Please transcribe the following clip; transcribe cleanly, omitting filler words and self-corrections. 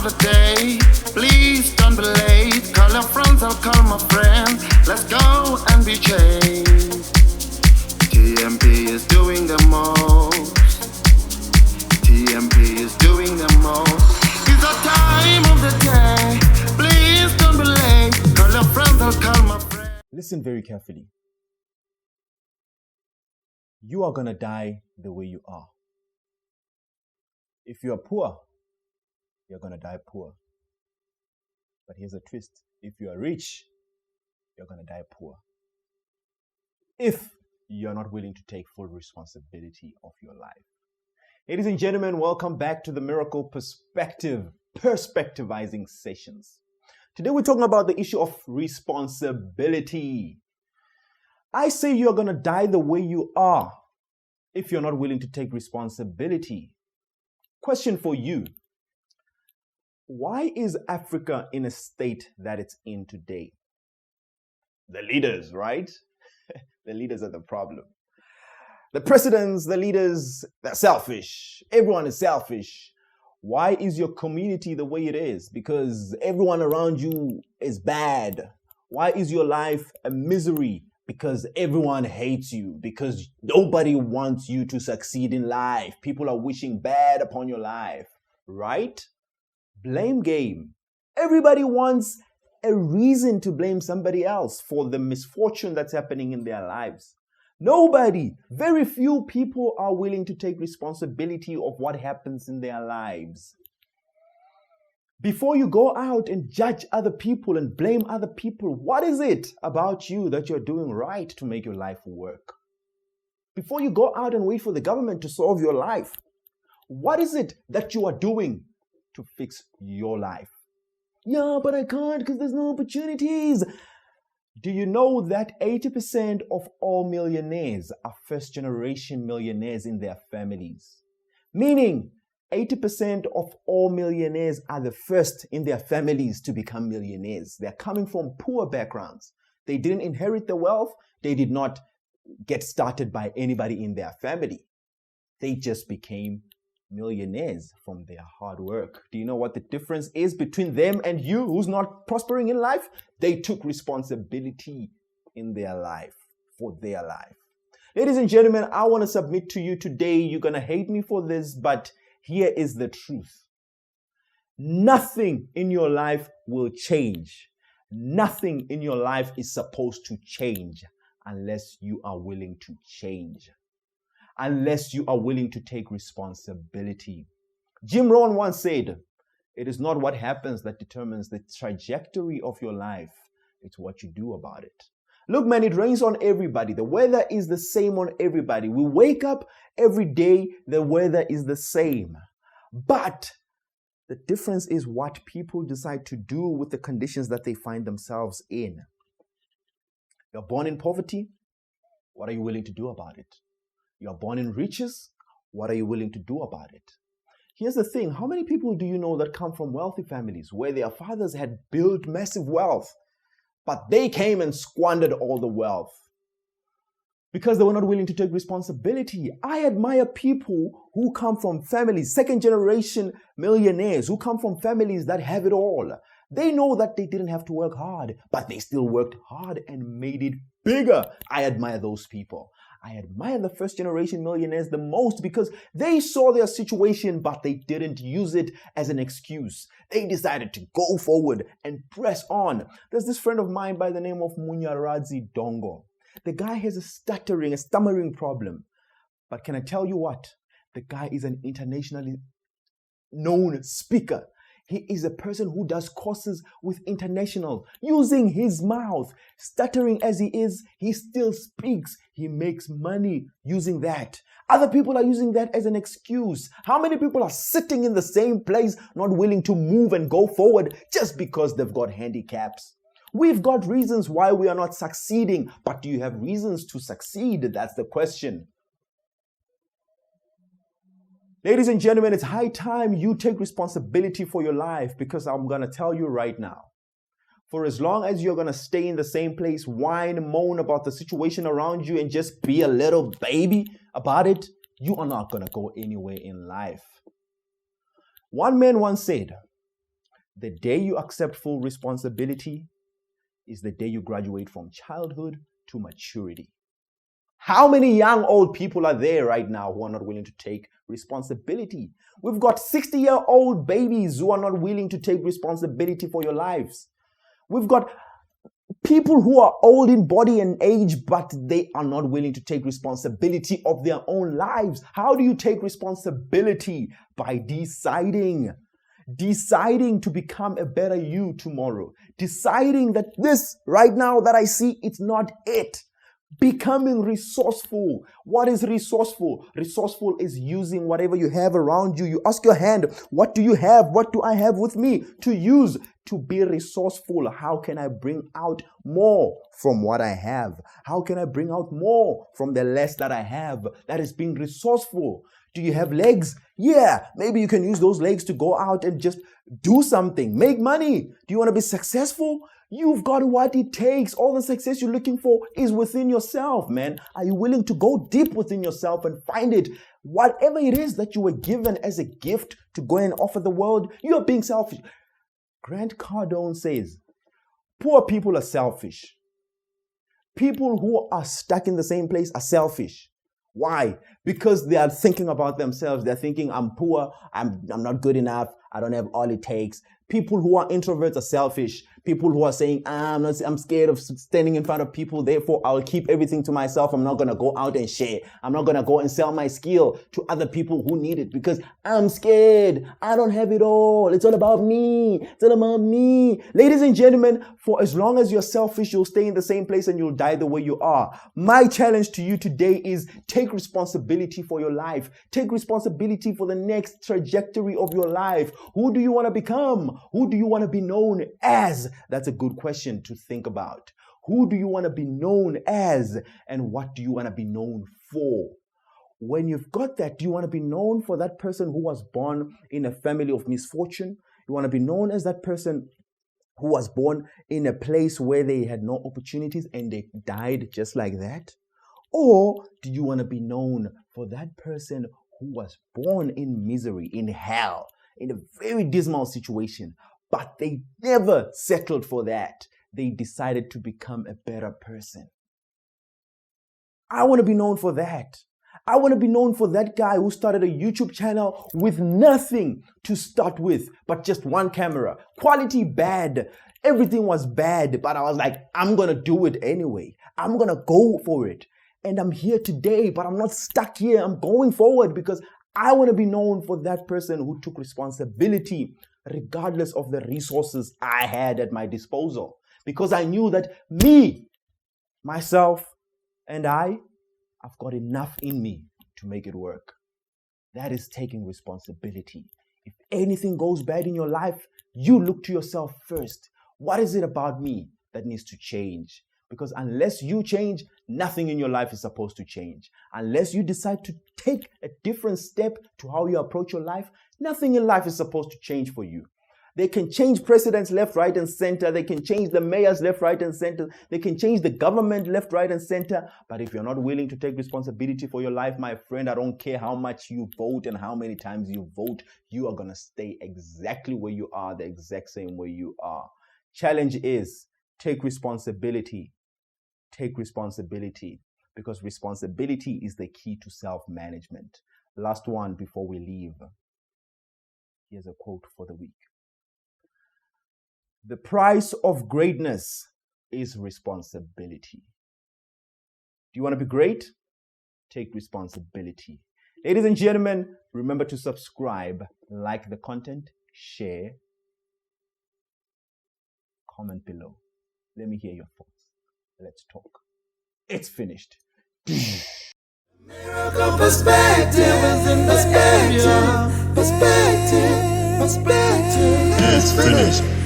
of the day. Please don't be late. Call your friends, I'll call my friends. Let's go and be changed. TMP is doing the most. TMP is doing the most. It's the time of the day. Please don't be late. Call your friends, I'll call my friends. Listen very carefully. You are going to die the way you are. If you are poor, you're going to die poor. But here's a twist. If you are rich, you're going to die poor. If you're not willing to take full responsibility of your life. Ladies and gentlemen, welcome back to the Miracle Perspectivizing Sessions. Today we're talking about the issue of responsibility. I say you're going to die the way you are if you're not willing to take responsibility. Question for you. Why is Africa in a state that it's in today? The leaders, right? The leaders are the problem. The presidents, the leaders, they're selfish. Everyone is selfish. Why is your community the way it is? Because everyone around you is bad. Why is your life a misery? Because everyone hates you. Because nobody wants you to succeed in life. People are wishing bad upon your life, right? Blame game. Everybody wants a reason to blame somebody else for the misfortune that's happening in their lives. Nobody, very few people are willing to take responsibility of what happens in their lives. Before you go out and judge other people and blame other people, what is it about you that you're doing right to make your life work? Before you go out and wait for the government to solve your life, what is it that you are doing to fix your life? Yeah, but I can't because there's no opportunities. Do you know that 80% of all millionaires are first-generation millionaires in their families? Meaning, 80% of all millionaires are the first in their families to become millionaires. They're coming from poor backgrounds. They didn't inherit the wealth. They did not get started by anybody in their family. They just became millionaires from their hard work. Do you know what the difference is between them and you who's not prospering in life? They took responsibility in their life, for their life. Ladies and gentlemen, I want to submit to you today. You're going to hate me for this, but here is the truth. Nothing in your life will change. Nothing in your life is supposed to change unless you are willing to change. Unless you are willing to take responsibility. Jim Rohn once said, "It is not what happens that determines the trajectory of your life. It's what you do about it." Look, man, it rains on everybody. The weather is the same on everybody. We wake up every day, the weather is the same. But the difference is what people decide to do with the conditions that they find themselves in. You're born in poverty. What are you willing to do about it? You're born in riches. What are you willing to do about it? Here's the thing. How many people do you know that come from wealthy families where their fathers had built massive wealth, but they came and squandered all the wealth because they were not willing to take responsibility? I admire people who come from families, second generation millionaires, who come from families that have it all. They know that they didn't have to work hard, but they still worked hard and made it bigger. I admire those people. I admire the first generation millionaires the most because they saw their situation, but they didn't use it as an excuse. They decided to go forward and press on. There's this friend of mine by the name of Munyaradzi Dongo. The guy has a stammering problem. But can I tell you what? The guy is an internationally known speaker. He is a person who does courses with internationals, using his mouth. Stuttering as he is, he still speaks. He makes money using that. Other people are using that as an excuse. How many people are sitting in the same place, not willing to move and go forward just because they've got handicaps? We've got reasons why we are not succeeding, but do you have reasons to succeed? That's the question. Ladies and gentlemen, it's high time you take responsibility for your life, because I'm going to tell you right now, for as long as you're going to stay in the same place, whine, moan about the situation around you and just be a little baby about it, you are not going to go anywhere in life. One man once said, The day you accept full responsibility is the day you graduate from childhood to maturity. How many young old people are there right now who are not willing to take responsibility? We've got 60-year-old babies who are not willing to take responsibility for your lives. We've got people who are old in body and age, but they are not willing to take responsibility of their own lives. How do you take responsibility? By deciding to become a better you tomorrow. Deciding that this right now that I see, it's not it. Becoming resourceful. What is resourceful? Resourceful is using whatever you have around you. You ask your hand, what do you have? What do I have with me to use? To be resourceful. How can I bring out more from what I have? How can I bring out more from the less that I have? That is being resourceful. Do you have legs? Yeah, maybe you can use those legs to go out and just do something, make money. Do you want to be successful? You've got what it takes. All the success you're looking for is within yourself, man. Are you willing to go deep within yourself and find it? Whatever it is that you were given as a gift to go and offer the world, you are being selfish. Grant Cardone says, poor people are selfish. People who are stuck in the same place are selfish. Why? Because they are thinking about themselves. They're thinking, I'm poor, I'm not good enough, I don't have all it takes. People who are introverts are selfish. People who are saying, I'm scared of standing in front of people, therefore I'll keep everything to myself. I'm not going to go out and share. I'm not going to go and sell my skill to other people who need it because I'm scared. I don't have it all. It's all about me. It's all about me. Ladies and gentlemen, for as long as you're selfish, you'll stay in the same place and you'll die the way you are. My challenge to you today is take responsibility for your life. Take responsibility for the next trajectory of your life. Who do you want to become? Who do you want to be known as? That's a good question to think about. Who do you want to be known as? And what do you want to be known for? When you've got that, do you want to be known for that person who was born in a family of misfortune? You want to be known as that person who was born in a place where they had no opportunities and they died just like that? Or do you want to be known for that person who was born in misery, in hell, in a very dismal situation, but they never settled for that? They decided to become a better person. I want to be known for that. I want to be known for that guy who started a YouTube channel with nothing to start with, but just one camera. Quality bad. Everything was bad, but I was like, I'm going to do it anyway. I'm going to go for it. And I'm here today, but I'm not stuck here. I'm going forward because I want to be known for that person who took responsibility regardless of the resources I had at my disposal. Because I knew that me, myself, and I've got enough in me to make it work. That is taking responsibility. If anything goes bad in your life, you look to yourself first. What is it about me that needs to change? Because unless you change, nothing in your life is supposed to change. Unless you decide to take a different step to how you approach your life, nothing in life is supposed to change for you. They can change presidents left, right, and center. They can change the mayors left, right, and center. They can change the government left, right, and center. But if you're not willing to take responsibility for your life, my friend, I don't care how much you vote and how many times you vote, you are going to stay exactly where you are, the exact same way you are. Challenge is take responsibility. Take responsibility, because responsibility is the key to self-management. Last one before we leave. Here's a quote for the week. The price of greatness is responsibility. Do you want to be great? Take responsibility. Ladies and gentlemen, remember to subscribe, like the content, share, comment below. Let me hear your thoughts. Let's talk. It's finished. Miracle perspective is in the area. Perspective. It's finished.